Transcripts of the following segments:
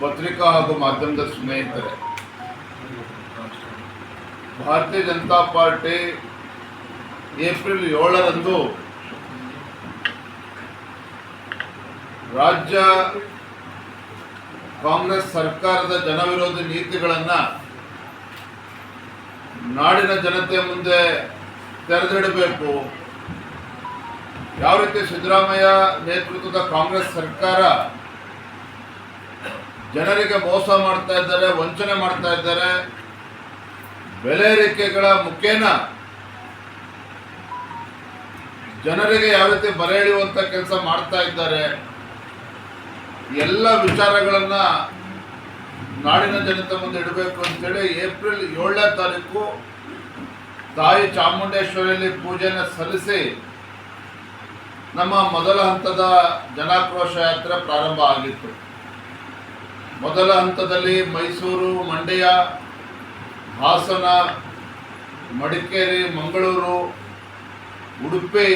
ಪತ್ರಿಕಾ ಹಾಗೂ ಮಾಧ್ಯಮದ ಸ್ನೇಹಿತರೆ, ಭಾರತೀಯ ಜನತಾ ಪಾರ್ಟಿ ಏಪ್ರಿಲ್ 7ರಂದು ರಾಜ್ಯ ಕಾಂಗ್ರೆಸ್ ಸರ್ಕಾರದ ಜನವಿರೋಧಿ ನೀತಿಗಳನ್ನು ನಾಡಿನ ಜನತೆಯ ಮುಂದೆ ತೆರೆದಿಡಬೇಕು. ಯಾವ ರೀತಿ ಸಿದ್ದರಾಮಯ್ಯ ನೇತೃತ್ವದ ಕಾಂಗ್ರೆಸ್ ಸರ್ಕಾರ ಜನರಿಗೆ ಮೋಸ ಮಾಡ್ತಾ ಇದ್ದಾರೆ, ವಂಚನೆ ಮಾಡ್ತಾ ಇದ್ದಾರೆ, ಬೆಲೆ ಏರಿಕೆಗಳ ಮುಖೇನ ಜನರಿಗೆ ಯಾವ ರೀತಿ ಬರೆ ಎಳೆಯುವಂತ ಕೆಲಸ ಮಾಡ್ತಾ ಇದ್ದಾರೆ, ಎಲ್ಲ ವಿಚಾರಗಳನ್ನ ನಾಡಿನ ಜನತೆ ಮುಂದೆ ಇಡಬೇಕು ಅಂತೇಳಿ ಏಪ್ರಿಲ್ 7ನೇ ತಾರೀಕು ತಾಯಿ ಚಾಮುಂಡೇಶ್ವರಿಯಲ್ಲಿ ಪೂಜೆಯನ್ನು ಸಲ್ಲಿಸಿ ನಮ್ಮ ಮೊದಲ ಹಂತದ ಜನಾಕ್ರೋಶ ಯಾತ್ರೆ ಪ್ರಾರಂಭ ಆಗಿತ್ತು. ಮೊದಲ ಹಂತದಲ್ಲಿ ಮೈಸೂರು, ಮಂಡ್ಯ, ಹಾಸನ, ಮಡಿಕೇರಿ, ಮಂಗಳೂರು, ಉಡುಪಿ,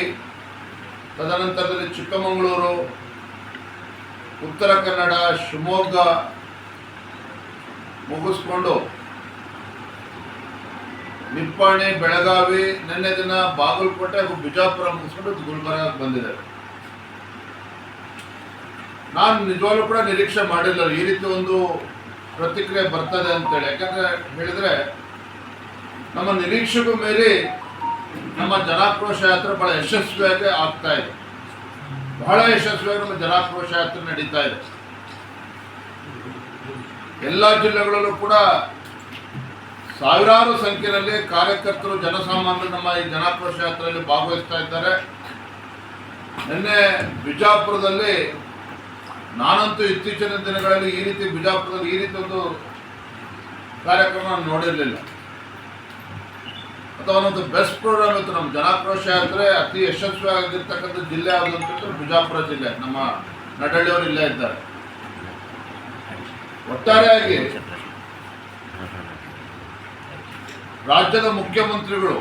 ತದನಂತರದಲ್ಲಿ ಚಿಕ್ಕಮಗಳೂರು, ಉತ್ತರ ಕನ್ನಡ, ಶಿವಮೊಗ್ಗ ಮುಗಿಸ್ಕೊಂಡು ನಿಪ್ಪಾಣಿ, ಬೆಳಗಾವಿ, ನಿನ್ನೆ ದಿನ ಬಾಗಲಕೋಟೆ ಹಾಗೂ ಬಿಜಾಪುರ ಮುಗಿಸ್ಕೊಂಡು ಗುಲ್ಬರ್ಗ ಬಂದಿದೆ. ನಾನು ನಿಜವಾಗ್ಲೂ ಕೂಡ ನಿರೀಕ್ಷೆ ಮಾಡಿಲ್ಲ ಈ ರೀತಿ ಒಂದು ಪ್ರತಿಕ್ರಿಯೆ ಬರ್ತದೆ ಅಂತೇಳಿ. ಯಾಕಂದ್ರೆ ಹೇಳಿದ್ರೆ ನಮ್ಮ ನಿರೀಕ್ಷೆಗೂ ಮೀರಿ ನಮ್ಮ ಜನಾಕ್ರೋಶ ಯಾತ್ರೆ ಬಹಳ ಯಶಸ್ವಿಯಾಗಿ ಆಗ್ತಾ ಇದೆ. ಬಹಳ ಯಶಸ್ವಿಯಾಗಿ ನಮ್ಮ ಜನಾಕ್ರೋಶ ಯಾತ್ರೆ ನಡೀತಾ ಇದೆ. ಎಲ್ಲ ಜಿಲ್ಲೆಗಳಲ್ಲೂ ಕೂಡ ಸಾವಿರಾರು ಸಂಖ್ಯೆಯಲ್ಲಿ ಕಾರ್ಯಕರ್ತರು, ಜನಸಾಮಾನ್ಯರು ನಮ್ಮ ಈ ಜನಾಕ್ರೋಶ ಯಾತ್ರೆಯಲ್ಲಿ ಭಾಗವಹಿಸ್ತಾ ಇದ್ದಾರೆ. ನಿನ್ನೆ ಬಿಜಾಪುರದಲ್ಲಿ ನಾನಂತೂ ಇತ್ತೀಚಿನ ದಿನಗಳಲ್ಲಿ ಬಿಜಾಪುರದಲ್ಲಿ ಈ ರೀತಿ ಒಂದು ಕಾರ್ಯಕ್ರಮ ನೋಡಿರಲಿಲ್ಲ. ಅಥವಾ ಒಂದು ಬೆಸ್ಟ್ ಪ್ರೋಗ್ರಾಮ್ ಇತ್ತು. ನಮ್ಮ ಜನಾಕ್ರೋಶ ಯಾತ್ರೆ ಅತಿ ಯಶಸ್ವಿಯಾಗಿರ್ತಕ್ಕಂಥ ಜಿಲ್ಲೆ ಯಾವುದು ಅಂತಂದ್ರೆ ಬಿಜಾಪುರ ಜಿಲ್ಲೆ. ನಮ್ಮ ನಡಳ್ಳಿಯವರು ಇಲ್ಲೇ ಇದ್ದಾರೆ. ಒಟ್ಟಾರೆಯಾಗಿ ರಾಜ್ಯದ ಮುಖ್ಯಮಂತ್ರಿಗಳು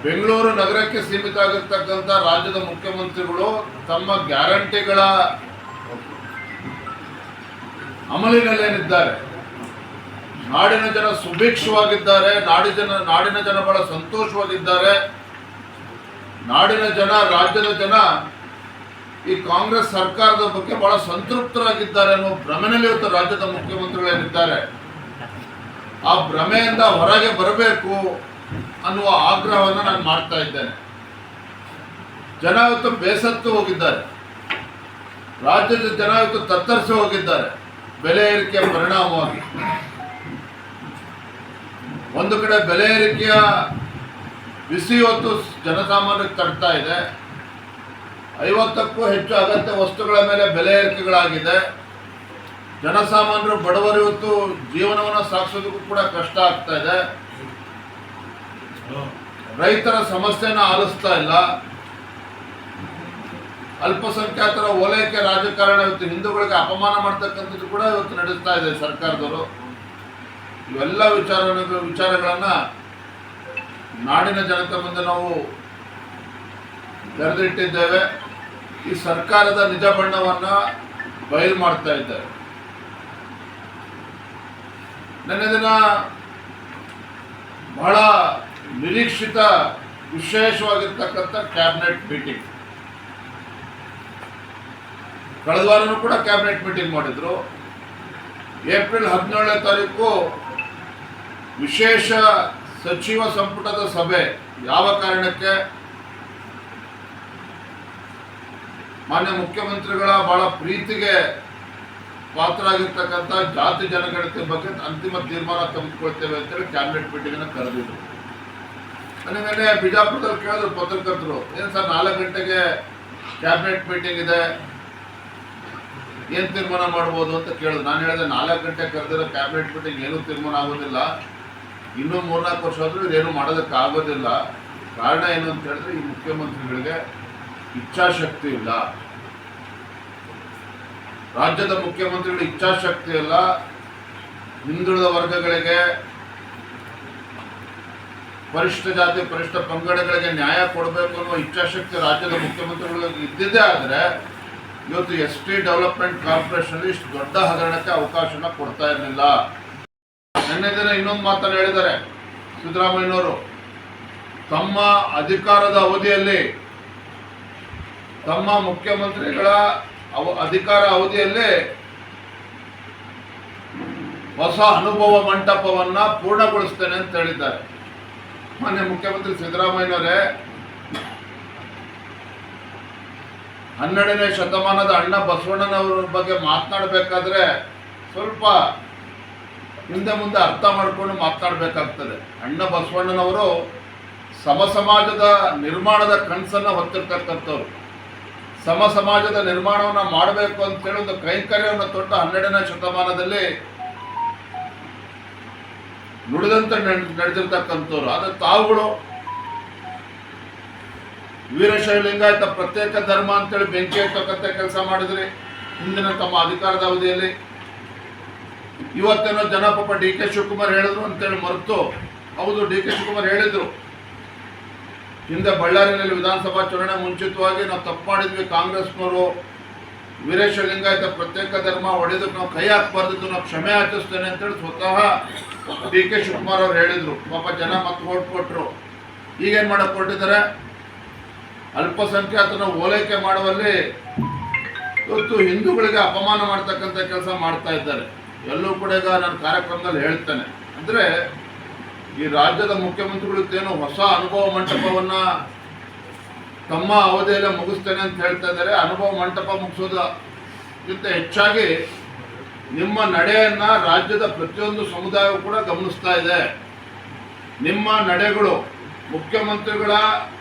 ಬೆಂಗಳೂರು ನಗರಕ್ಕೆ ಸೀಮಿತ ಆಗಿರ್ತಕ್ಕಂಥ ರಾಜ್ಯದ ಮುಖ್ಯಮಂತ್ರಿಗಳು ತಮ್ಮ ಗ್ಯಾರಂಟಿಗಳ ಅಮಲಿನಲ್ಲೇನಿದ್ದಾರೆ. ನಾಡಿನ ಜನ ಸುಭಿಕ್ಷವಾಗಿದ್ದಾರೆ, ನಾಡಿನ ಜನ ಬಹಳ ಸಂತೋಷವಾಗಿದ್ದಾರೆ. ನಾಡಿನ ಜನ, ರಾಜ್ಯದ ಜನ ಈ ಕಾಂಗ್ರೆಸ್ ಸರ್ಕಾರದ ಬಗ್ಗೆ ಬಹಳ ಸಂತೃಪ್ತರಾಗಿದ್ದಾರೆ ಅನ್ನೋ ಭ್ರಮೆನಲ್ಲಿ ಇವತ್ತು ರಾಜ್ಯದ ಮುಖ್ಯಮಂತ್ರಿಗಳೇನಿದ್ದಾರೆ. ಆ ಭ್ರಮೆಯಿಂದ ಹೊರಗೆ ಬರಬೇಕು ಅನ್ನುವ ಆಗ್ರಹವನ್ನು ನಾನು ಮಾಡ್ತಾ ಇದ್ದೇನೆ. ಜನ ಇವತ್ತು ಬೇಸತ್ತು ಹೋಗಿದ್ದಾರೆ. ರಾಜ್ಯದ ಜನ ಇವತ್ತು ತತ್ತರಿಸಿ ಹೋಗಿದ್ದಾರೆ ಬೆಲೆ ಏರಿಕೆಯ ಪರಿಣಾಮವಾಗಿ. ಒಂದು ಕಡೆ ಬೆಲೆ ಏರಿಕೆಯ ಬಿಸಿ ಇವತ್ತು ಜನಸಾಮಾನ್ಯರಿಗೆ ತಡ್ತಾ ಇದೆ. 50ಕ್ಕೂ ಹೆಚ್ಚು ಅಗತ್ಯ ವಸ್ತುಗಳ ಮೇಲೆ ಬೆಲೆ ಏರಿಕೆಗಳಾಗಿದೆ. ಜನಸಾಮಾನ್ಯರು, ಬಡವರು ಇವತ್ತು ಜೀವನವನ್ನು ಸಾಗಿಸೋದಕ್ಕೂ ಕೂಡ ಕಷ್ಟ ಆಗ್ತಾ ಇದೆ. ರೈತರ ಸಮಸ್ಯೆನ ಆಲಿಸ್ತಾ ಇಲ್ಲ. ಅಲ್ಪಸಂಖ್ಯಾತರ ಓಲೈಕೆ ರಾಜಕಾರಣ, ಇವತ್ತು ಹಿಂದೂಗಳಿಗೆ ಅಪಮಾನ ಮಾಡ್ತಕ್ಕಂಥದ್ದು ಕೂಡ ಇವತ್ತು ನಡೆಸ್ತಾ ಇದೆ ಸರ್ಕಾರದವರು. ಇವೆಲ್ಲ ವಿಚಾರಗಳನ್ನ ನಾಡಿನ ಜನತೆ ಮುಂದೆ ನಾವು ತೆರೆದಿಟ್ಟಿದ್ದೇವೆ. ಈ ಸರ್ಕಾರದ ನಿಜ ಬಣ್ಣವನ್ನ ಬಯಲು ಮಾಡ್ತಾ ಇದ್ದಾರೆ. ನಿನ್ನೆ ದಿನ ಬಹಳ ನಿರೀಕ್ಷಿತ, ವಿಶೇಷವಾಗಿರ್ತಕ್ಕಂಥ ಕ್ಯಾಬಿನೆಟ್ ಮೀಟಿಂಗ್. ಕಳೆದ ವಾರನೂ ಕೂಡ ಕ್ಯಾಬಿನೆಟ್ ಮೀಟಿಂಗ್ ಮಾಡಿದ್ರು. ಏಪ್ರಿಲ್ 17ನೇ ತಾರೀಕು ವಿಶೇಷ ಸಚಿವ ಸಂಪುಟದ ಸಭೆ. ಯಾವ ಕಾರಣಕ್ಕೆ? ಮಾನ್ಯ ಮುಖ್ಯಮಂತ್ರಿಗಳ ಬಹಳ ಪ್ರೀತಿಗೆ ಪಾತ್ರರಾಗಿರ್ತಕ್ಕಂಥ ಜಾತಿ ಜನಗಣತಿ ಬಗ್ಗೆ ಅಂತಿಮ ತೀರ್ಮಾನ ತೆಗೆದುಕೊಳ್ತೇವೆ ಅಂತೇಳಿ ಕ್ಯಾಬಿನೆಟ್ ಮೀಟಿಂಗ್ ಅನ್ನು ಕರೆದಿದ್ರು. ನನಗೆ ಬಿಜಾಪುರದಲ್ಲಿ ಕೇಳಿದ್ರು ಪತ್ರಕರ್ತರು, ಏನು ಸರ್ 4 ಗಂಟೆಗೆ ಕ್ಯಾಬಿನೆಟ್ ಮೀಟಿಂಗ್ ಇದೆ, ಏನು ತೀರ್ಮಾನ ಮಾಡ್ಬೋದು ಅಂತ ಕೇಳಿದ್ರು. ನಾನು ಹೇಳಿದೆ 4 ಗಂಟೆಗೆ ಕರೆದಿರೋ ಕ್ಯಾಬಿನೆಟ್ ಮೀಟಿಂಗ್ ಏನೂ ತೀರ್ಮಾನ ಆಗೋದಿಲ್ಲ. ಇನ್ನೂ 3-4 ವರ್ಷ ಆದರೂ ಇದೇನು ಮಾಡೋದಕ್ಕೆ ಆಗೋದಿಲ್ಲ. ಕಾರಣ ಏನು ಅಂತ ಹೇಳಿದ್ರೆ ಈ ಮುಖ್ಯಮಂತ್ರಿಗಳಿಗೆ ಇಚ್ಛಾಶಕ್ತಿ ಇಲ್ಲ. ರಾಜ್ಯದ ಮುಖ್ಯಮಂತ್ರಿಗಳ ಇಚ್ಛಾಶಕ್ತಿ ಇಲ್ಲ. ಹಿಂದುಳಿದ ವರ್ಗಗಳಿಗೆ ಪರಿಶಿಷ್ಟ ಜಾತಿ ಪರಿಶಿಷ್ಟ ಪಂಗಡಗಳಿಗೆ ನ್ಯಾಯ ಕೊಡಬೇಕು ಅನ್ನೋ ಇಚ್ಛಾಶಕ್ತಿ ರಾಜ್ಯದ ಮುಖ್ಯಮಂತ್ರಿಗಳಿಗೆ ಇದ್ದಿದ್ದೇ ಆದರೆ ಇವತ್ತು ST ಡೆವಲಪ್ಮೆಂಟ್ ಕಾರ್ಪೊರೇಷನ್ ಇಷ್ಟು ದೊಡ್ಡ ಹಗರಣಕ್ಕೆ ಅವಕಾಶನ ಕೊಡ್ತಾ ಇರಲಿಲ್ಲ. ನಿನ್ನೆ ದಿನ ಇನ್ನೊಂದು ಮಾತನ್ನು ಹೇಳಿದ್ದಾರೆ ಸಿದ್ದರಾಮಯ್ಯನವರು. ತಮ್ಮ ಅಧಿಕಾರದ ಅವಧಿಯಲ್ಲಿ, ತಮ್ಮ ಮುಖ್ಯಮಂತ್ರಿಗಳ ಅಧಿಕಾರ ಅವಧಿಯಲ್ಲಿ ಹೊಸ ಅನುಭವ ಮಂಟಪವನ್ನ ಪೂರ್ಣಗೊಳಿಸ್ತೇನೆ ಅಂತ ಹೇಳಿದ್ದಾರೆ. ಮಾನ್ಯ ಮುಖ್ಯಮಂತ್ರಿ ಸಿದ್ದರಾಮಯ್ಯನವರೇ, 12ನೇ ಶತಮಾನದ ಅಣ್ಣ ಬಸವಣ್ಣನವರ ಬಗ್ಗೆ ಮಾತನಾಡಬೇಕಾದ್ರೆ ಸ್ವಲ್ಪ ಹಿಂದೆ ಮುಂದೆ ಅರ್ಥ ಮಾಡಿಕೊಂಡು ಮಾತನಾಡಬೇಕಾಗ್ತದೆ. ಅಣ್ಣ ಬಸವಣ್ಣನವರು ಸಮಾಜದ ನಿರ್ಮಾಣದ ಕನಸನ್ನು ಹೊತ್ತಿರ್ತಕ್ಕಂಥವ್ರು. ಸಮಾಜದ ನಿರ್ಮಾಣವನ್ನು ಮಾಡಬೇಕು ಅಂತೇಳಿ ಒಂದು ಕೈಂಕರ್ಯವನ್ನು ತೊಟ್ಟು 12ನೇ ಶತಮಾನದಲ್ಲಿ ನುಡಿದಂತೆ ನಡೆದಿರ್ತಕ್ಕಂಥವ್ರು. ಆದರೆ ತಾವುಗಳು ವೀರಶೈವ ಲಿಂಗಾಯತ ಪ್ರತ್ಯೇಕ ಧರ್ಮ ಅಂತೇಳಿ ಬೆಂಕಿ ಹಚ್ಚತಕ್ಕಂಥ ಕೆಲಸ ಮಾಡಿದ್ರಿ ಹಿಂದಿನ ತಮ್ಮ ಅಧಿಕಾರದ ಅವಧಿಯಲ್ಲಿ. ಇವತ್ತೇನೋ ಜನ ಪಾಪ DK ಶಿವಕುಮಾರ್ ಹೇಳಿದ್ರು ಅಂತೇಳಿ ಮರೆತು, ಹೌದು DK ಶಿವಕುಮಾರ್ ಹೇಳಿದ್ರು, ಹಿಂದೆ ಬಳ್ಳಾರಿಯಲ್ಲಿ ವಿಧಾನಸಭಾ ಚುನಾವಣೆ ಮುಂಚಿತವಾಗಿ ನಾವು ತಪ್ಪು ಮಾಡಿದ್ವಿ, ಕಾಂಗ್ರೆಸ್ನವರು ವೀರಶೈವ ಲಿಂಗಾಯತ ಪ್ರತ್ಯೇಕ ಧರ್ಮ ಹೊಡೆದಕ್ಕೆ ನಾವು ಕೈ ಹಾಕಬಾರ್ದಿದ್ದು, ನಾವು ಕ್ಷಮೆ ಯಾಚಿಸ್ತೇನೆ ಅಂತೇಳಿ ಸ್ವತಃ DK ಶಿವಕುಮಾರ್ ಅವರು ಹೇಳಿದ್ರು. ಪಾಪ ಜನ ಮತ್ತೆ ಓಟ್ ಕೊಟ್ಟರು. ಈಗೇನು ಮಾಡಕ್ಕೆ ಕೊಟ್ಟಿದ್ದಾರೆ? ಅಲ್ಪಸಂಖ್ಯಾತನ ಓಲೈಕೆ ಮಾಡುವಲ್ಲಿ ಇವತ್ತು ಹಿಂದೂಗಳಿಗೆ ಅಪಮಾನ ಮಾಡ್ತಕ್ಕಂಥ ಕೆಲಸ ಮಾಡ್ತಾ ಇದ್ದಾರೆ. ಎಲ್ಲೂ ಕೂಡ ಈಗ ನಾನು ಕಾರ್ಯಕ್ರಮದಲ್ಲಿ ಹೇಳ್ತೇನೆ, ಅಂದರೆ ಈ ರಾಜ್ಯದ ಮುಖ್ಯಮಂತ್ರಿಗಳಿದ್ದೇನು ಹೊಸ ಅನುಭವ ಮಂಟಪವನ್ನ ತಮ್ಮ ಅವಧಿಯಲ್ಲೇ ಮುಗಿಸ್ತೇನೆ ಅಂತ ಹೇಳ್ತಾ ಇದ್ದಾರೆ. ಅನುಭವ ಮಂಟಪ ಮುಗಿಸೋದಕ್ಕಿಂತ ಹೆಚ್ಚಾಗಿ ನಿಮ್ಮ ನಡೆಯನ್ನ ರಾಜ್ಯದ ಪ್ರತಿಯೊಂದು ಸಮುದಾಯವು ಕೂಡ ಗಮನಿಸ್ತಾ ಇದೆ. ನಿಮ್ಮ ನಡೆಗಳು, ಮುಖ್ಯಮಂತ್ರಿಗಳ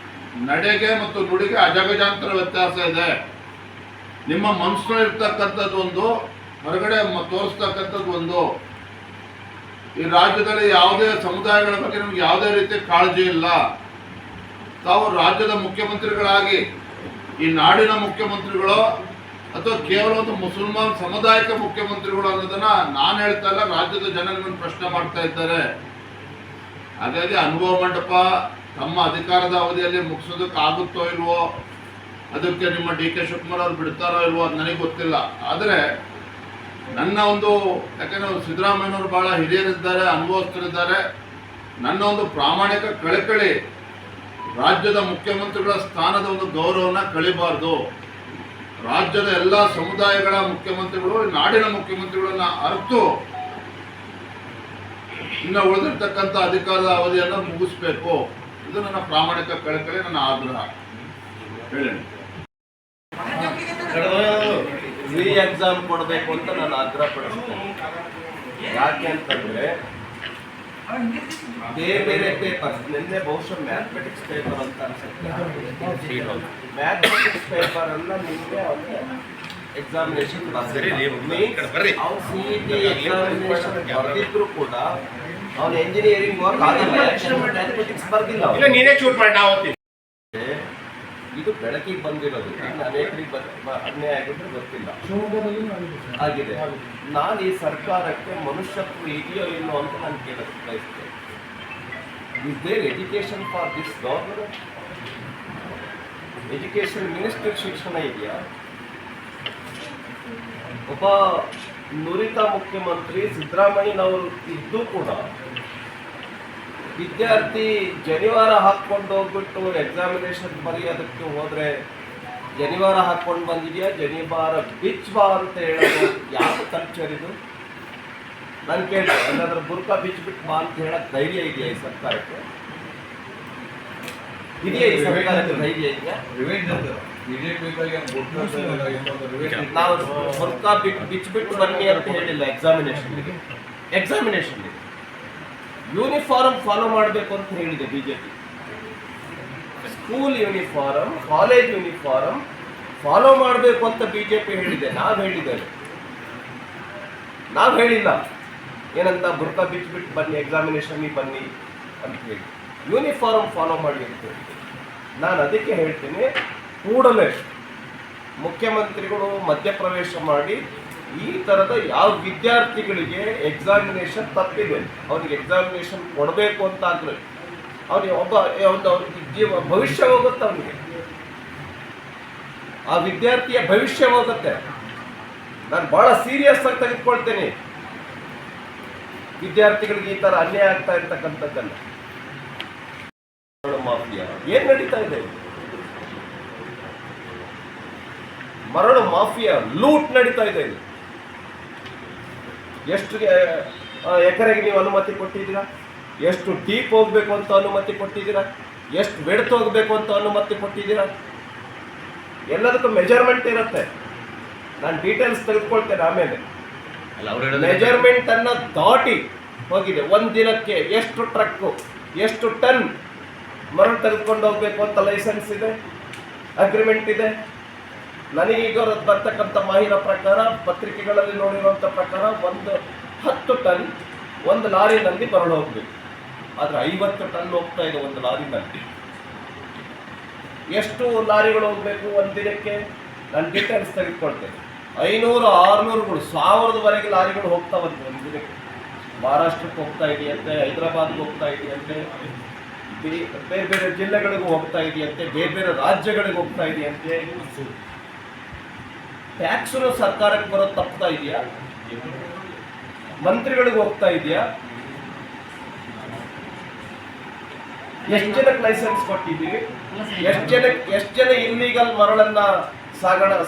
ನಡೆಗೆ ಮತ್ತು ನುಡಿಗೆ ಅಜಗಜಾಂತರ ವ್ಯತ್ಯಾಸ ಇದೆ. ನಿಮ್ಮ ಮನಸ್ಸಿನಲ್ಲಿ ಇರ್ತಕ್ಕಂಥದ್ದು ಒಂದು, ಹೊರಗಡೆ ತೋರಿಸ್ತಕ್ಕಂಥದ್ದು ಒಂದು. ಈ ರಾಜ್ಯದಲ್ಲಿ ಯಾವುದೇ ಸಮುದಾಯಗಳ ಬಗ್ಗೆ ನಿಮ್ಗೆ ಯಾವುದೇ ರೀತಿ ಕಾಳಜಿ ಇಲ್ಲ. ತಾವು ರಾಜ್ಯದ ಮುಖ್ಯಮಂತ್ರಿಗಳಾಗಿ, ಈ ನಾಡಿನ ಮುಖ್ಯಮಂತ್ರಿಗಳು ಅಥವಾ ಕೇವಲ ಒಂದು ಮುಸಲ್ಮಾನ್ ಸಮುದಾಯಕ್ಕೆ ಮುಖ್ಯಮಂತ್ರಿಗಳು ಅನ್ನೋದನ್ನ ನಾನು ಹೇಳ್ತಾ ಇಲ್ಲ, ರಾಜ್ಯದ ಜನ ನಿಮ್ಮನ್ನು ಪ್ರಶ್ನೆ ಮಾಡ್ತಾ ಇದ್ದಾರೆ. ಹಾಗಾಗಿ ಅನುಭವ ಮಂಟಪ ತಮ್ಮ ಅಧಿಕಾರದ ಅವಧಿಯಲ್ಲಿ ಮುಗಿಸೋದಕ್ಕೆ ಆಗುತ್ತೋ ಇಲ್ವೋ, ಅದಕ್ಕೆ ನಿಮ್ಮ DK ಶಿವಕುಮಾರ್ ಅವ್ರು ಬಿಡ್ತಾರೋ ಇಲ್ವೋ ಅದು ನನಗೆ ಗೊತ್ತಿಲ್ಲ. ಆದರೆ ನನ್ನ ಒಂದು, ಯಾಕೆಂದರೆ ಸಿದ್ದರಾಮಯ್ಯನವರು ಭಾಳ ಹಿರಿಯರಿದ್ದಾರೆ, ಅನುಭವಸ್ಥರಿದ್ದಾರೆ, ನನ್ನ ಒಂದು ಪ್ರಾಮಾಣಿಕ ಕಳಕಳಿ ರಾಜ್ಯದ ಮುಖ್ಯಮಂತ್ರಿಗಳ ಸ್ಥಾನದ ಒಂದು ಗೌರವನ ಕಳಿಬಾರ್ದು. ರಾಜ್ಯದ ಎಲ್ಲ ಸಮುದಾಯಗಳ ಮುಖ್ಯಮಂತ್ರಿಗಳು, ನಾಡಿನ ಮುಖ್ಯಮಂತ್ರಿಗಳನ್ನ ಅರ್ತು ಇನ್ನು ಉಳಿದಿರ್ತಕ್ಕಂಥ ಅಧಿಕಾರದ ಅವಧಿಯನ್ನು ಮುಗಿಸ್ಬೇಕು. ಇದು ನನ್ನ ಪ್ರಾಮಾಣಿಕ ಕಳಕಳಿ, ನನ್ನ ಆಗ್ರಹ. ಹೇಳಿ. ಎಕ್ಸಾಮ್ ಕೊಡಬೇಕು ಅಂತ ನಾನು ಆಗ್ರಹ ಪಡಿಸ್ತೇನೆ. ಯಾಕೆ ಅಂತಂದ್ರೆ ಬೇರೆ ಪೇಪರ್ಸ್, ನಿನ್ನೆ ಬಹುಶಃ ಮ್ಯಾಥಮೆಟಿಕ್ಸ್ ಪೇಪರ್ ಅಂತ ಅನ್ಸುತ್ತೆ, ಮ್ಯಾಥಮೆಟಿಕ್ಸ್ ಪೇಪರ್ ಅನ್ನ ನಿನ್ನೆ ಎಕ್ಸಾಮಿನೇಷನ್ CET ಎಕ್ಸಾಮಿನೇಷನ್ ಬರೆದಿದ್ರು ಕೂಡ ಅವನು ಎಂಜಿನಿಯರಿಂಗ್ ವರ್ಕ್ ಆಗಿಲ್ಲ, ಮ್ಯಾಥಮೆಟಿಕ್ಸ್ ಬರ್ದಿಲ್ಲ. ಇದು ಬೆಳಕಿಗೆ ಬಂದಿರೋದು, ಅನೇಕರಿಗೆ ಅನ್ಯಾಯ ಆಗಿದ್ರೆ ಗೊತ್ತಿಲ್ಲ, ಆಗಿದೆ. ನಾನು ಈ ಸರ್ಕಾರಕ್ಕೆ ಮನುಷ್ಯತ್ವ ಇದೆಯೋ ಇಲ್ಲೋ ಅಂತ ನಾನು ಕೇಳಕ್ಕೆ ಬಯಸ್ತೇನೆ. Is there education for this government? Education minister ಶಿಕ್ಷಣ ಇದೆಯಾ? ಒಬ್ಬ ನುರಿತ ಮುಖ್ಯಮಂತ್ರಿ ಸಿದ್ದರಾಮಯ್ಯನವರು ಇದ್ದು ಕೂಡ ವಿದ್ಯಾರ್ಥಿ ಜನಿವಾರ ಹಾಕ್ಕೊಂಡು ಹೋಗ್ಬಿಟ್ಟು ಎಕ್ಸಾಮಿನೇಷನ್ ಬರೆಯೋದಕ್ಕೆ ಹೋದ್ರೆ ಜನಿವಾರ ಹಾಕ್ಕೊಂಡು ಬಂದಿದೆಯಾ, ಜನಿವಾರ ಬಿಚ್ಚಬಾ ಅಂತ ಹೇಳೋದು ಯಾವ ಕಲ್ಚರ್ ಇದು? ನಾನು ಕೇಳಿದೆ, ಎಲ್ಲಾದ್ರೂ ಬುರ್ಕಾ ಬಿಚ್ಚಿಬಿಟ್ಟು ಬಾ ಅಂತ ಹೇಳಕ್ ಧೈರ್ಯ ಇದೆಯಾ ಈ ಸರ್ಕಾರಕ್ಕೆ? ಇದೆಯಾ ಈ ಸರ್ಕಾರಕ್ಕೆ ಧೈರ್ಯ ಇದೆಯಾ? ನಾವು ಬುರ್ಕಾ ಬಿಚ್ಚಿಬಿಟ್ಟು ಬನ್ನಿ ಅಂತ ಹೇಳಿಲ್ಲ ಎಕ್ಸಾಮಿನೇಷನ್ ಯೂನಿಫಾರ್ಮ್ ಫಾಲೋ ಮಾಡಬೇಕು ಅಂತ ಹೇಳಿದೆ BJP. School uniform, college uniform follow ಮಾಡಬೇಕು ಅಂತ ಬಿಜೆಪಿ ಹೇಳಿದೆ. ನಾವು ಹೇಳಿಲ್ಲ ಏನಂತ ಬುರ್ಕಾ ಬಿಚ್ಚಿಬಿಟ್ಟು ಬನ್ನಿ ಎಕ್ಸಾಮಿನೇಷನ್ಗೆ ಬನ್ನಿ ಅಂತ ಹೇಳಿ, ಯೂನಿಫಾರ್ಮ್ ಫಾಲೋ ಮಾಡಿ ಅಂತ ಹೇಳಿದೆ. ನಾನು ಅದಕ್ಕೆ ಹೇಳ್ತೀನಿ, ಕೂಡಲೇ ಮುಖ್ಯಮಂತ್ರಿಗಳು ಮಧ್ಯಪ್ರವೇಶ ಮಾಡಿ ಈ ಥರದ ಯಾವ ವಿದ್ಯಾರ್ಥಿಗಳಿಗೆ ಎಕ್ಸಾಮಿನೇಷನ್ ತಪ್ಪಿದೆ ಅವ್ರಿಗೆ ಎಕ್ಸಾಮಿನೇಷನ್ ಕೊಡಬೇಕು ಅಂತ ಅಂದರೆ ಅವನಿಗೆ ಒಂದು ಭವಿಷ್ಯ ಹೋಗುತ್ತೆ. ಅವನಿಗೆ ಆ ವಿದ್ಯಾರ್ಥಿಯ ಭವಿಷ್ಯ ಹೋಗುತ್ತೆ. ನಾನು ಬಹಳ ಸೀರಿಯಸ್ ಆಗಿ ತೆಗೆದುಕೊಳ್ತೇನೆ ವಿದ್ಯಾರ್ಥಿಗಳಿಗೆ ಈ ತರ ಅನ್ಯಾಯ ಆಗ್ತಾ ಇರ್ತಕ್ಕಂಥದ್ದನ್ನು. ಮಾಫಿಯಾ ಏನ್ ನಡೀತಾ ಇದೆ? ಮರಳು ಮಾಫಿಯಾ ಲೂಟ್ ನಡೀತಾ ಇದೆ. ಎಷ್ಟು ಎಕರೆಗೆ ನೀವು ಅನುಮತಿ ಕೊಟ್ಟಿದ್ದೀರಾ? ಎಷ್ಟು ಡೀಪ್ ಹೋಗ್ಬೇಕು ಅಂತ ಅನುಮತಿ ಕೊಟ್ಟಿದ್ದೀರಾ? ಎಷ್ಟು ಬೆಡ್ತ್ ಹೋಗ್ಬೇಕು ಅಂತ ಅನುಮತಿ ಕೊಟ್ಟಿದ್ದೀರಾ? ಎಲ್ಲದಕ್ಕೂ ಮೆಜರ್ಮೆಂಟ್ ಇರುತ್ತೆ. ನಾನು ಡೀಟೇಲ್ಸ್ ತೆಗೆದುಕೊಳ್ತೇನೆ ಆಮೇಲೆ. ಮೆಜರ್ಮೆಂಟ್ ಅನ್ನ ದಾಟಿ ಹೋಗಿದೆ. ಒಂದು ದಿನಕ್ಕೆ ಎಷ್ಟು ಟ್ರಕ್, ಎಷ್ಟು ಟನ್ ಮರಳು ತೆಗೆದುಕೊಂಡು ಹೋಗ್ಬೇಕು ಅಂತ ಲೈಸೆನ್ಸ್ ಇದೆ, ಅಗ್ರಿಮೆಂಟ್ ಇದೆ. ನನಗೀಗ ಬರ್ತಕ್ಕಂಥ ಮಾಹಿತಿ ಪ್ರಕಾರ, ಪತ್ರಿಕೆಗಳಲ್ಲಿ ನೋಡಿರುವಂಥ ಪ್ರಕಾರ 10 ಟನ್ ಒಂದು ಲಾರಿನಲ್ಲಿ ಮರಳು ಹೋಗ್ಬೇಕು. ಆದರೆ 50 ಟನ್ ಹೋಗ್ತಾ ಇದೆ ಒಂದು ಲಾರಿನಲ್ಲಿ. ಎಷ್ಟು ಲಾರಿಗಳು ಹೋಗ್ಬೇಕು ಒಂದು ದಿನಕ್ಕೆ? ನಾನು ಡೀಟೇಲ್ಸ್ ತೆಗೆದುಕೊಳ್ತೇನೆ. 500, 600, 1000ವರೆಗೆ ಲಾರಿಗಳು ಹೋಗ್ತಾ ಬಂತು ಒಂದು ದಿನಕ್ಕೆ. ಮಹಾರಾಷ್ಟ್ರಕ್ಕೆ ಹೋಗ್ತಾ ಇದೆಯಂತೆ, ಹೈದರಾಬಾದ್ಗೆ ಹೋಗ್ತಾ ಇದೆಯಂತೆ, ಬೇರೆ ಬೇರೆ ಜಿಲ್ಲೆಗಳಿಗೂ ಹೋಗ್ತಾ ಇದೆಯಂತೆ, ಬೇರೆ ಬೇರೆ ರಾಜ್ಯಗಳಿಗೆ ಹೋಗ್ತಾ ಇದೆಯಂತೆ. ಟ್ಯಾಕ್ಸು ಸರ್ಕಾರಕ್ಕೆ ಬರೋದು ತಪ್ತಾ ಇದೆಯಾ? ಮಂತ್ರಿಗಳಿಗೆ ಹೋಗ್ತಾ ಇದೆಯಾ? ಎಷ್ಟು ಜನಕ್ಕೆ ಲೈಸೆನ್ಸ್ ಕೊಟ್ಟಿದ್ದೀವಿ? ಎಷ್ಟು ಜನ ಇಲ್ಲೀಗಲ್ ಮರಳನ್ನ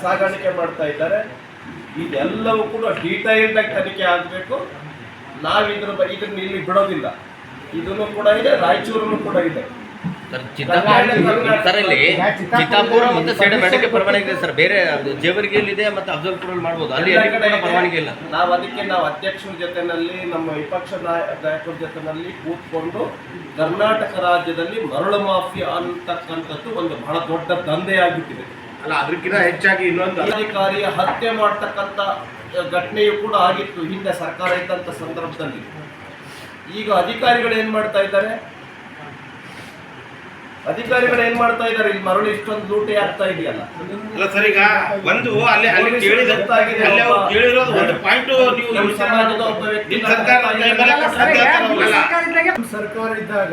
ಸಾಗಾಣಿಕೆ ಮಾಡ್ತಾ ಇದ್ದಾರೆ? ಇದೆಲ್ಲವೂ ಕೂಡ ಡೀಟೈಲ್ಡ್ ಆಗಿ ತನಿಖೆ ಆಗಬೇಕು. ಇದನ್ನ ಇಲ್ಲಿ ಬಿಡೋದಿಲ್ಲ. ಇದನ್ನು ಕೂಡ ಇದೆ, ರಾಯಚೂರನ್ನು ಕೂಡ ಇದೆ. ಚಿತ್ತಾಪುರ ಮತ್ತು ಸೇಡಬೇಡಕ್ಕೆ ಪರವಾನಗಿ ಇದೆ ಸರ್. ಬೇರೆ ಜೇವರ್ಗಿಯಲ್ಲಿ ಇದೆ ಮತ್ತು ಅಫಜಲ್ಪುರಲ್ಲಿ ಮಾಡ್ಬೋದು. ಅಲ್ಲಿ ಪರವಾನಗಿ ಇಲ್ಲ. ನಾವು ಅಧ್ಯಕ್ಷರ ಜೊತೆನಲ್ಲಿ, ನಮ್ಮ ವಿಪಕ್ಷ ನಾಯಕರ ಜೊತೆನಲ್ಲಿ ಕೂತ್ಕೊಂಡು ಕರ್ನಾಟಕ ರಾಜ್ಯದಲ್ಲಿ ಮರಳು ಮಾಫಿಯಾ ಅಂತಕ್ಕಂಥದ್ದು ಒಂದು ಬಹಳ ದೊಡ್ಡ ದಂಧೆಯಾಗಿಬಿಟ್ಟಿದೆ. ಅಲ್ಲ, ಅದಕ್ಕಿಂತ ಹೆಚ್ಚಾಗಿ ಇನ್ನೊಂದು ಅಧಿಕಾರಿಯ ಹತ್ಯೆ ಮಾಡ್ತಕ್ಕಂಥ ಘಟನೆಯೂ ಕೂಡ ಆಗಿತ್ತು ಹಿಂದೆ ಸರ್ಕಾರ ಇದ್ದಂಥ ಸಂದರ್ಭದಲ್ಲಿ. ಈಗ ಅಧಿಕಾರಿಗಳು ಏನ್ ಮಾಡ್ತಾ ಇದ್ದಾರೆ? ಇಲ್ಲಿ ಮರಳು ಇಷ್ಟೊಂದು ಲೂಟಿ ಆಗ್ತಾ ಇದೆಯಲ್ಲ. ಅಲ್ಲ ಸರ್, ಈಗ ಒಂದು ಅಲ್ಲಿ ಕೇಳಿರೋದು ಒಂದು ಪಾಯಿಂಟ್ ನೀವು ಸಮಾಜದ ಒಬ್ಬ ವ್ಯಕ್ತಿ ಸರ್ಕಾರ ಇದ್ದಾಗ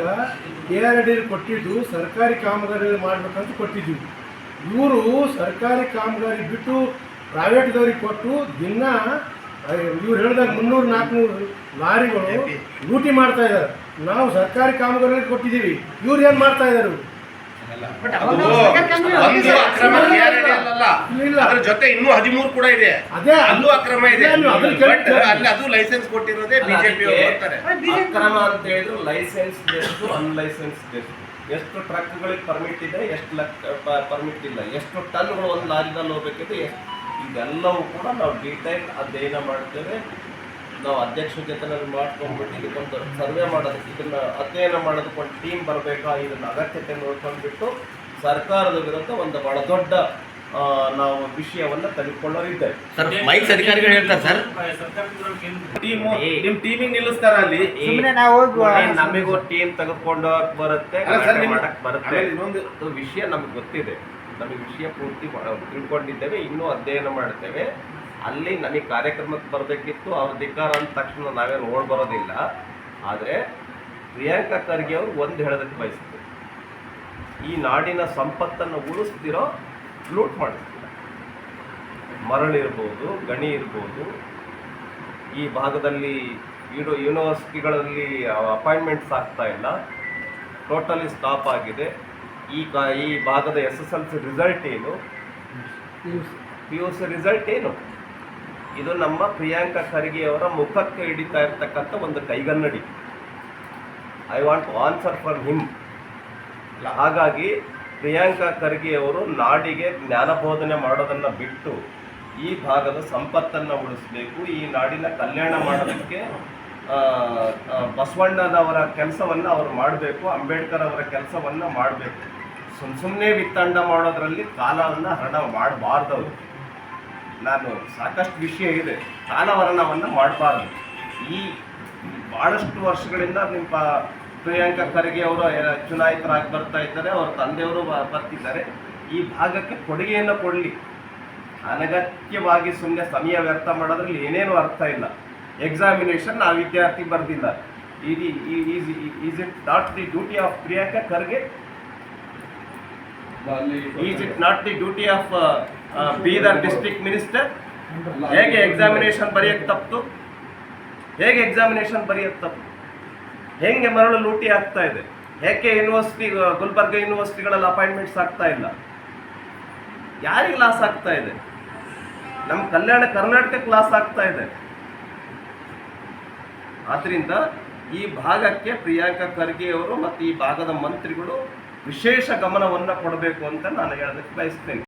ARD ಕೊಟ್ಟಿದ್ದು ಸರ್ಕಾರಿ ಕಾಮಗಾರಿ ಮಾಡ್ಬೇಕಂತ ಕೊಟ್ಟಿದ್ವಿ. ಇವರು ಸರ್ಕಾರಿ ಕಾಮಗಾರಿ ಬಿಟ್ಟು ಪ್ರೈವೇಟ್ದವ್ರಿಗೆ ಕೊಟ್ಟು ದಿನ ಇವ್ರು ಹೇಳಿದಾಗ 300-400 ಲಾರಿಗಳು ಲೂಟಿ ಮಾಡ್ತಾ ಇದ್ದಾರೆ. ನಾವು ಸರ್ಕಾರಿ ಕಾಮಗಾರಿ ಕೊಟ್ಟಿದ್ದೀವಿ, ಇವ್ರು ಏನ್ ಮಾಡ್ತಾ ಇದ್ದಾರೆ? ಜೊತೆ ಇನ್ನೂ 13 ಕೂಡ ಇದೆ. ಅದೇ ಅಲ್ಲೂ ಅಕ್ರಮ ಇದೆ. ಅಲ್ಲಿ ಅದು ಲೈಸೆನ್ಸ್ ಕೊಟ್ಟಿರೋದೇ ಬಿಜೆಪಿ. ಅಕ್ರಮ ಅಂತ ಹೇಳಿದ್ರು ಲೈಸೆನ್ಸ್ ಎಷ್ಟು, ಅನ್ಲೈಸೆನ್ಸ್ ಎಷ್ಟು ಟ್ರಕ್ಗಳಿಗೆ ಪರ್ಮಿಟ್ ಇದೆ, ಎಷ್ಟು ಪರ್ಮಿಟ್ ಇಲ್ಲ, ಎಷ್ಟು ಟನ್ಗಳು ಒಂದು ಲಾರಿನಲ್ಲಿ ಹೋಗ್ಬೇಕಿದೆ, ಇದೆಲ್ಲವೂ ಕೂಡ ನಾವು ಡೀಟೈಲ್ ಅಧ್ಯಯನ ಮಾಡ್ತೇವೆ. ನಾವು ಅಧ್ಯಕ್ಷರ ಜೊತೆನಲ್ಲಿ ಮಾಡ್ಕೊಂಡ್ಬಿಟ್ಟು ಇದಕ್ಕೊಂದು ಸರ್ವೆ ಮಾಡೋದಕ್ಕೆ, ಇದನ್ನ ಅಧ್ಯಯನ ಮಾಡೋದಕ್ಕೆ ಒಂದು ಟೀಮ್ ಬರಬೇಕಾ, ಇದನ್ನ ಅಗತ್ಯತೆ ನೋಡ್ಕೊಂಡ್ಬಿಟ್ಟು ಸರ್ಕಾರದ ವಿರುದ್ಧ ಒಂದು ಬಹಳ ದೊಡ್ಡ ನಾವು ವಿಷಯವನ್ನ ತೆಗೆದುಕೊಳ್ಳೋರಿದ್ದೇವೆ. ಸರ್, ಮೈಕ್ಸ್ ಅಧಿಕಾರಿಗಳು ಹೇಳ್ತಾರೆ ಸರ್, ನಿಮ್ ಟೀಮಿಂಗ್ ನಿಲ್ಲಿಸ್ತಾರ ಅಲ್ಲಿ. ನಮಗೂ ಟೀಮ್ ತೆಗೆದುಕೊಂಡು ಬರುತ್ತೆ, ಮಾಡಕ್ ಬರುತ್ತೆ. ಇನ್ನೊಂದು ವಿಷಯ ನಮ್ಗೆ ಗೊತ್ತಿದೆ, ನಮಗೆ ವಿಷಯ ಪೂರ್ತಿ ತಿಳ್ಕೊಂಡಿದ್ದೇವೆ, ಇನ್ನೂ ಅಧ್ಯಯನ ಮಾಡ್ತೇವೆ. ಅಲ್ಲಿ ನನಗೆ ಕಾರ್ಯಕ್ರಮಕ್ಕೆ ಬರಬೇಕಿತ್ತು, ಅವ್ರ ಧಿಕ್ಕಾರ ಅಂದ ತಕ್ಷಣ ನಾವೇನು ಓಡ್ ಬರೋದಿಲ್ಲ. ಆದರೆ ಪ್ರಿಯಾಂಕಾ ಖರ್ಗೆ ಅವರು ಒಂದು ಹೇಳೋದಕ್ಕೆ ಬಯಸ್ತಾರೆ, ಈ ನಾಡಿನ ಸಂಪತ್ತನ್ನು ಉಳಿಸ್ತಿರೋ ಲೂಟ್ ಮಾಡಿಸ್ತೀರ. ಮರಳಿರ್ಬೋದು, ಗಣಿ ಇರ್ಬೋದು, ಈ ಭಾಗದಲ್ಲಿ ಯೂನಿವರ್ಸಿಟಿಗಳಲ್ಲಿ ಅಪಾಯಿಂಟ್ಮೆಂಟ್ಸ್ ಆಗ್ತಾ ಇಲ್ಲ, ಟೋಟಲಿ ಸ್ಟಾಪ್ ಆಗಿದೆ. ಈ ಭಾಗದ SSLC ರಿಸಲ್ಟ್ ಏನು, PUC ರಿಸಲ್ಟ್ ಏನು? ಇದು ನಮ್ಮ ಪ್ರಿಯಾಂಕಾ ಖರ್ಗೆ ಅವರ ಮುಖಕ್ಕೆ ಹಿಡಿತಾ ಇರ್ತಕ್ಕಂಥ ಒಂದು ಕೈಗನ್ನಡಿ. I want to answer for him. ಹಾಗಾಗಿ ಪ್ರಿಯಾಂಕಾ ಖರ್ಗೆ ಅವರು ನಾಡಿಗೆ ಜ್ಞಾನಬೋಧನೆ ಮಾಡೋದನ್ನು ಬಿಟ್ಟು ಈ ಭಾಗದ ಸಂಪತ್ತನ್ನು ಉಳಿಸಬೇಕು, ಈ ನಾಡಿನ ಕಲ್ಯಾಣ ಮಾಡೋದಕ್ಕೆ ಬಸವಣ್ಣನವರ ಕೆಲಸವನ್ನು ಅವರು ಮಾಡಬೇಕು, ಅಂಬೇಡ್ಕರ್ ಅವರ ಕೆಲಸವನ್ನು ಮಾಡಬೇಕು. ಸುಮ್ಮನೆ ವಿತ್ತಂಡ ಮಾಡೋದ್ರಲ್ಲಿ ಕಾಲವನ್ನು ಹರಣ ಮಾಡಬಾರ್ದವರು. ನಾನು ಸಾಕಷ್ಟು ವಿಷಯ ಇದೆ, ಕಾಲಹರಣವನ್ನು ಮಾಡಬಾರ್ದು. ಈ ಭಾಳಷ್ಟು ವರ್ಷಗಳಿಂದ ನಿಮ್ಮ ಪ್ರಿಯಾಂಕಾ ಖರ್ಗೆ ಅವರು ಚುನಾಯಿತರಾಗಿ ಬರ್ತಾ ಇದ್ದಾರೆ, ಅವರ ತಂದೆಯವರು ಬರ್ತಿದ್ದಾರೆ. ಈ ಭಾಗಕ್ಕೆ ಕೊಡುಗೆಯನ್ನು ಕೊಡಲಿ. ಅನಗತ್ಯವಾಗಿ ಸುಮ್ಮನೆ ಸಮಯ ವ್ಯರ್ಥ ಮಾಡೋದ್ರಲ್ಲಿ ಏನೇನು ಅರ್ಥ ಇಲ್ಲ. ಎಕ್ಸಾಮಿನೇಷನ್ ಆ ವಿದ್ಯಾರ್ಥಿ ಬರೆದಿಲ್ಲ, is it not the duty of Priyanka Kharge? Is it not the duty of Bidar district minister? ಹೇಗೆ ಎಕ್ಸಾಮಿನೇಷನ್ ಬರೆಯಕ್ಕೆ ತಪ್ಪು? ಹೇಗೆ ಎಕ್ಸಾಮಿನೇಷನ್ ಬರೆಯಕ್ಕೆ ತಪ್ಪು? ಹೆಂಗೆ ಮರಳು ಲೂಟಿ ಆಗ್ತಾ ಇದೆ? ಹೇಗೆ ಯೂನಿವರ್ಸಿಟಿ, ಗುಲ್ಬರ್ಗ ಯೂನಿವರ್ಸಿಟಿಗಳಲ್ಲಿ ಅಪಾಯಿಂಟ್ಮೆಂಟ್ಸ್ ಆಗ್ತಾ ಇಲ್ಲ? ಯಾರಿಗೆ ಲಾಸ್ ಆಗ್ತಾ ಇದೆ? ನಮ್ಮ ಕಲ್ಯಾಣ ಕರ್ನಾಟಕಕ್ಕೆ ಲಾಸ್ ಆಗ್ತಾ ಇದೆ. ಆದ್ದರಿಂದ ಈ ಭಾಗಕ್ಕೆ ಪ್ರಿಯಾಂಕಾ ಖರ್ಗೆ ಅವರು ಮತ್ತು ಈ ಭಾಗದ ಮಂತ್ರಿಗಳು ವಿಶೇಷ ಗಮನವನ್ನು ಕೊಡಬೇಕು ಅಂತ ನಾನು ಹೇಳೋದಕ್ಕೆ ಬಯಸ್ತೇನೆ.